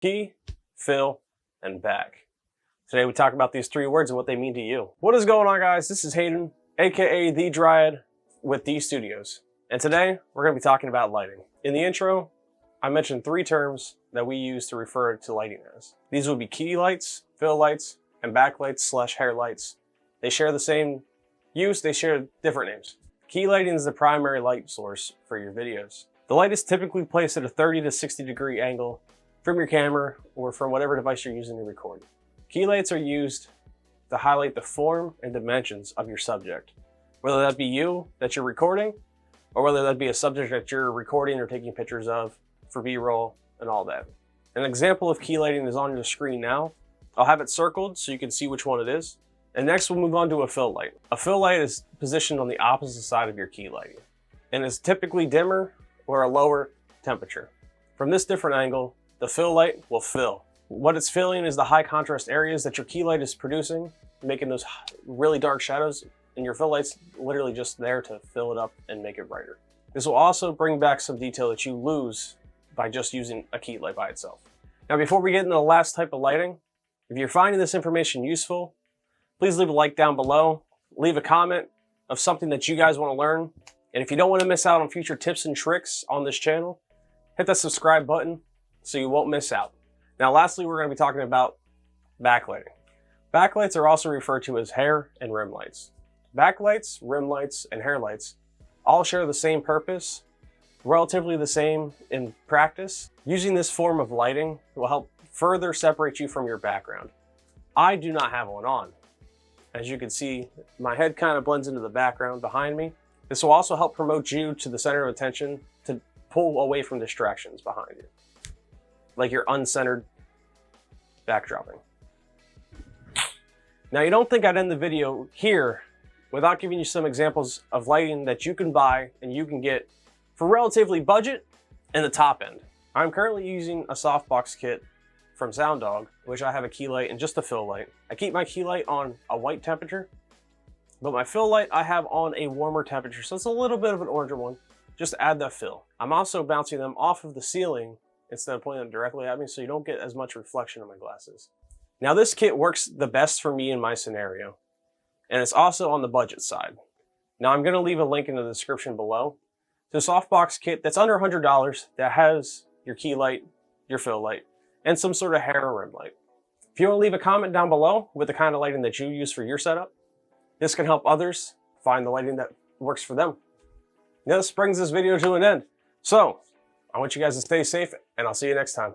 Key, fill, and back. Today we talk about these three words and what they mean to you. What is going on, guys? This is Hayden, aka The Dryad with D Studios. And today we're going to be talking about lighting. In the intro, I mentioned three terms that we use to refer to lighting as. These would be key lights, fill lights, and backlights / hair lights. They share the same use, they share different names. Key lighting is the primary light source for your videos. The light is typically placed at a 30 to 60 degree angle from your camera or from whatever device you're using to record. Key lights are used to highlight the form and dimensions of your subject, whether that be you that you're recording, or whether that be a subject that you're recording or taking pictures of for B-roll and all that. An example of key lighting is on your screen now. I'll have it circled so you can see which one it is. And next we'll move on to a fill light. A fill light is positioned on the opposite side of your key lighting and is typically dimmer or a lower temperature. From this different angle, the fill light will fill. What it's filling is the high contrast areas that your key light is producing, making those really dark shadows, and your fill light's literally just there to fill it up and make it brighter. This will also bring back some detail that you lose by just using a key light by itself. Now, before we get into the last type of lighting, if you're finding this information useful, please leave a like down below, leave a comment of something that you guys want to learn. And if you don't want to miss out on future tips and tricks on this channel, hit that subscribe button so you won't miss out. Now, lastly, we're going to be talking about backlighting. Backlights are also referred to as hair and rim lights. Backlights, rim lights, and hair lights all share the same purpose, relatively the same in practice. Using this form of lighting will help further separate you from your background. I do not have one on. As you can see, my head kind of blends into the background behind me. This will also help promote you to the center of attention to pull away from distractions behind you, like your uncentered backdropping. Now, you don't think I'd end the video here without giving you some examples of lighting that you can buy and you can get for relatively budget and the top end. I'm currently using a softbox kit from SoundDog, which I have a key light and just a fill light. I keep my key light on a white temperature, but my fill light I have on a warmer temperature, so it's a little bit of an oranger one, just to add that fill. I'm also bouncing them off of the ceiling instead of pointing them directly at me, so you don't get as much reflection in my glasses. Now, this kit works the best for me in my scenario, and it's also on the budget side. Now, I'm gonna leave a link in the description below to a softbox kit that's under $100 that has your key light, your fill light, and some sort of hair or rim light. If you want to leave a comment down below with the kind of lighting that you use for your setup, this can help others find the lighting that works for them. Now, this brings this video to an end. So, I want you guys to stay safe, and I'll see you next time.